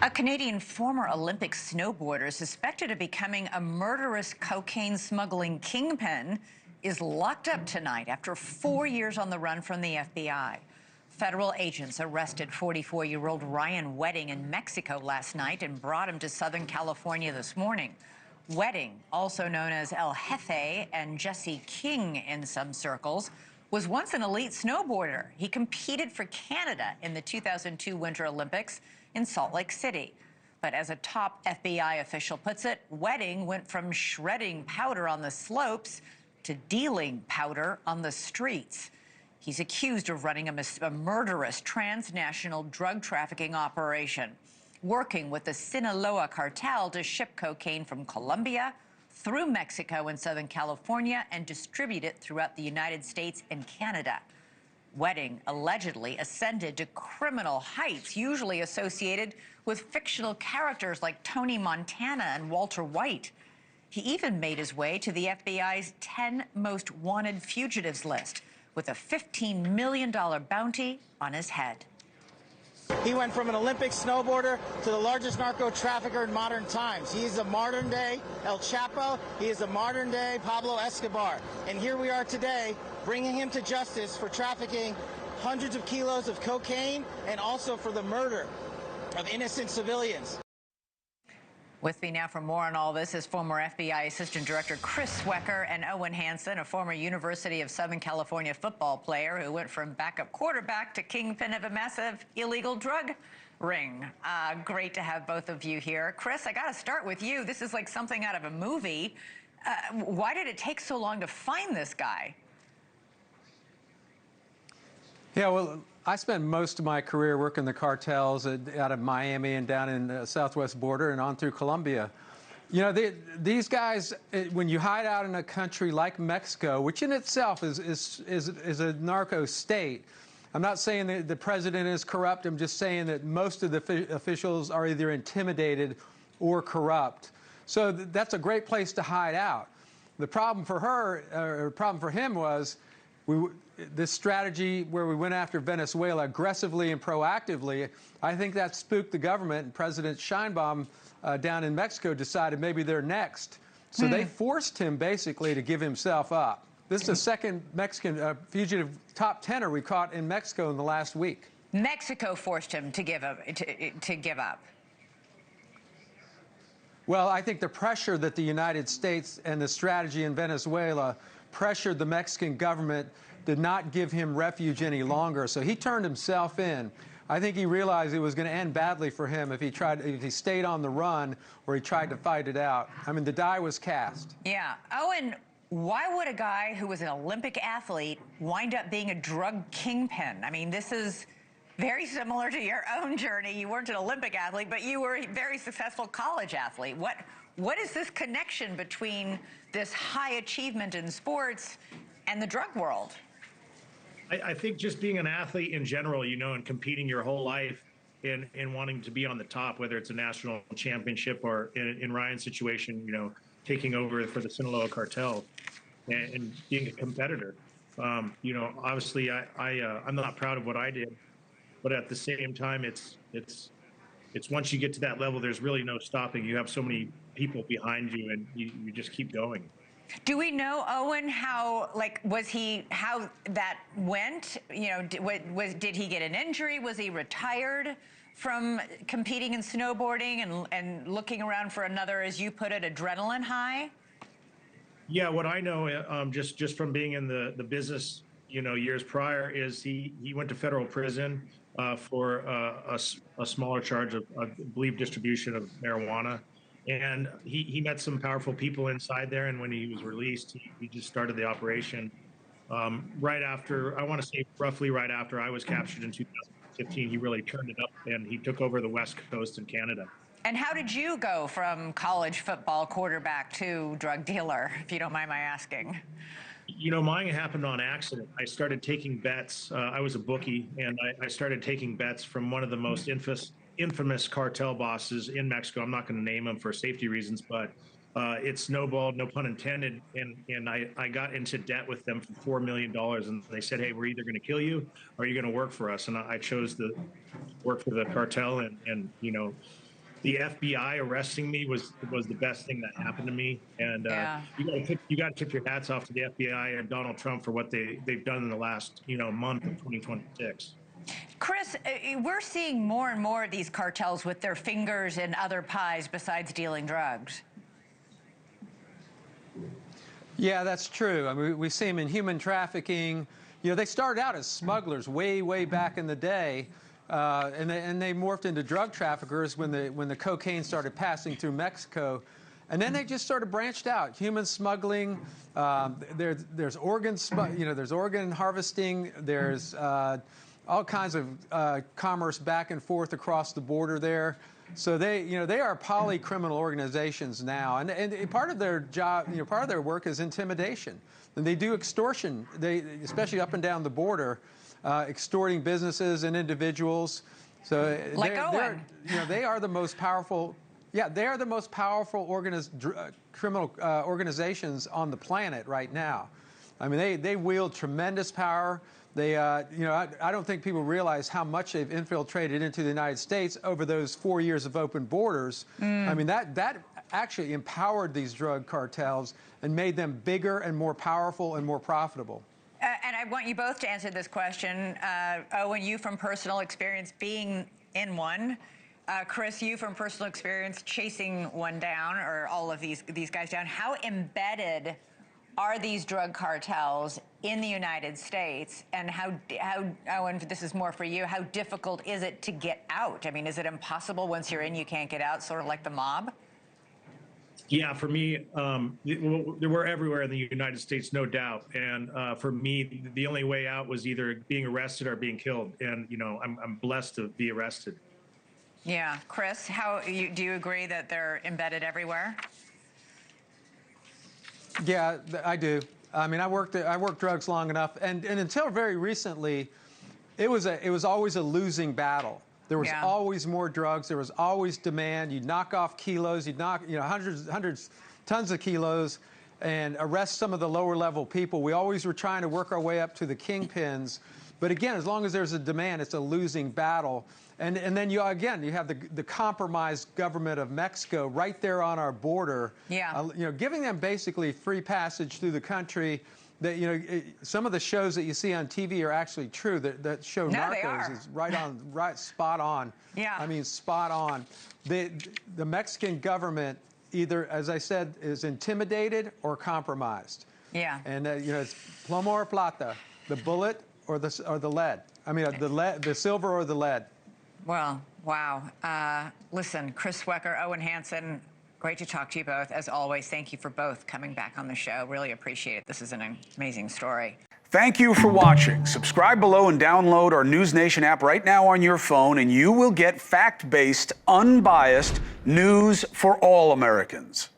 A Canadian former Olympic snowboarder suspected of becoming a murderous cocaine smuggling kingpin is locked up tonight after 4 years on the run from the FBI. Federal agents arrested 44-year-old Ryan Wedding in Mexico last night and brought him to Southern California this morning. Wedding, also known as El Jefe and Jesse King in some circles, was once an elite snowboarder. He competed for Canada in the 2002 Winter Olympics in Salt Lake City. But as a top FBI official puts it, Wedding went from shredding powder on the slopes to dealing powder on the streets. He's accused of running a murderous transnational drug trafficking operation, working with the Sinaloa cartel to ship cocaine from Colombia through Mexico and Southern California and distribute it throughout the United States and Canada. Wedding allegedly ascended to criminal heights, usually associated with fictional characters like Tony Montana and Walter White. He even made his way to the FBI's 10 most wanted fugitives list, with a $15 million bounty on his head. He went from an Olympic snowboarder to the largest narco trafficker in modern times. He is a modern-day El Chapo. He is a modern-day Pablo Escobar. And here we are today, bringing him to justice for trafficking hundreds of kilos of cocaine and also for the murder of innocent civilians. With me now for more on all this is former FBI Assistant Director Chris Swecker and Owen Hansen, a former University of Southern California football player who went from backup quarterback to kingpin of a massive illegal drug ring. Great to have both of you here. Chris, I got to start with you. This is like something out of a movie. Why did it take so long to find this guy? Yeah, well, I spent most of my career working the cartels out of Miami and down in the southwest border and on through Colombia. You know, these guys, when you hide out in a country like Mexico, which in itself is a narco state, I'm not saying that the president is corrupt. I'm just saying that most of the officials are either intimidated or corrupt. So that's a great place to hide out. The problem for her, or problem for him, was this strategy where we went after Venezuela aggressively and proactively. I think that spooked the government, and President Sheinbaum down in Mexico decided maybe they're next. So they forced him basically to give himself up. This is the second Mexican fugitive top tenor we caught in Mexico in the last week. Mexico forced him to give up. Well, I think the pressure that the United States and the strategy in Venezuela pressured the Mexican government did not give him refuge any longer. So he turned himself in. I think he realized it was going to end badly for him if he stayed on the run or he tried to fight it out. I mean, the die was cast. Yeah. Owen, why would a guy who was an Olympic athlete wind up being a drug kingpin? I mean, this is very similar to your own journey. You weren't an Olympic athlete, but you were a very successful college athlete. What is this connection between this high achievement in sports and the drug world? I think just being an athlete in general, you know, and competing your whole life and wanting to be on the top, whether it's a national championship or in Ryan's situation, you know, taking over for the Sinaloa cartel and being a competitor. You know, obviously I'm not proud of what I did, but at the same time, it's once you get to that level, there's really no stopping. You have so many people behind you and you just keep going. Do we know, Owen, how that went? You know, did he get an injury? Was he retired from competing in snowboarding and looking around for another, as you put it, adrenaline high? Yeah, what I know, just from being in the business, you know, years prior, is he went to federal prison for a smaller charge of, I believe, distribution of marijuana. And he met some powerful people inside there. And when he was released, he just started the operation right after, I want to say roughly right after I was captured in 2015. He really turned it up and he took over the West Coast in Canada. And how did you go from college football quarterback to drug dealer, if you don't mind my asking? You know, mine happened on accident. I started taking bets. I was a bookie, and I started taking bets from one of the most infamous cartel bosses in Mexico. I'm not going to name him for safety reasons, but it snowballed, no pun intended. And I got into debt with them for $4 million. And they said, hey, we're either going to kill you or you're going to work for us. And I chose to work for the cartel. And you know, the FBI arresting me was the best thing that happened to me. And you got to tip your hats off to the FBI and Donald Trump for what they've done in the last month of 2026. Chris, we're seeing more and more of these cartels with their fingers in other pies besides dealing drugs. Yeah, that's true. I mean, we see them in human trafficking. They started out as smugglers way back in the day, and they morphed into drug traffickers when the cocaine started passing through Mexico, and then they just sort of branched out. Human smuggling. There's there's organ harvesting. There's all kinds of commerce back and forth across the border there. So they are poly-criminal organizations now, and part of their job, part of their work is intimidation. And they do extortion. Especially up and down the border, extorting businesses and individuals. So like Owen. they are the most powerful. Yeah, they are the most powerful criminal organizations on the planet right now. I mean, they wield tremendous power. They, I don't think people realize how much they've infiltrated into the United States over those 4 years of open borders. I mean, that actually empowered these drug cartels and made them bigger and more powerful and more profitable. And I want you both to answer this question. Owen, you from personal experience being in one. Chris, you from personal experience chasing one down, or all of these guys down. How embedded are these drug cartels in the United States, and how Owen, this is more for you, how difficult is it to get out? I mean, is it impossible once you're in, you can't get out, sort of like the mob? Yeah, for me, we're everywhere in the United States, no doubt. And for me, the only way out was either being arrested or being killed. And, I'm blessed to be arrested. Yeah. Chris, do you agree that they're embedded everywhere? Yeah, I do. I mean, I worked drugs long enough, and until very recently, it was always a losing battle. There was always more drugs. There was always demand. You'd knock off kilos. You'd knock hundreds, tons of kilos, and arrest some of the lower level people. We always were trying to work our way up to the kingpins. But again, as long as there's a demand, it's a losing battle. And then you have the compromised government of Mexico right there on our border. Yeah. Giving them basically free passage through the country. That some of the shows that you see on TV are actually true. That show Narcos is right spot on. Yeah. I mean, spot on. The Mexican government either, as I said, is intimidated or compromised. Yeah. And it's plomo or plata, the bullet or the lead. I mean, the silver or the lead. Well, wow. Listen, Chris Swecker, Owen Hansen, great to talk to you both. As always, thank you for both coming back on the show. Really appreciate it. This is an amazing story. Thank you for watching. Subscribe below and download our NewsNation app right now on your phone, and you will get fact-based, unbiased news for all Americans.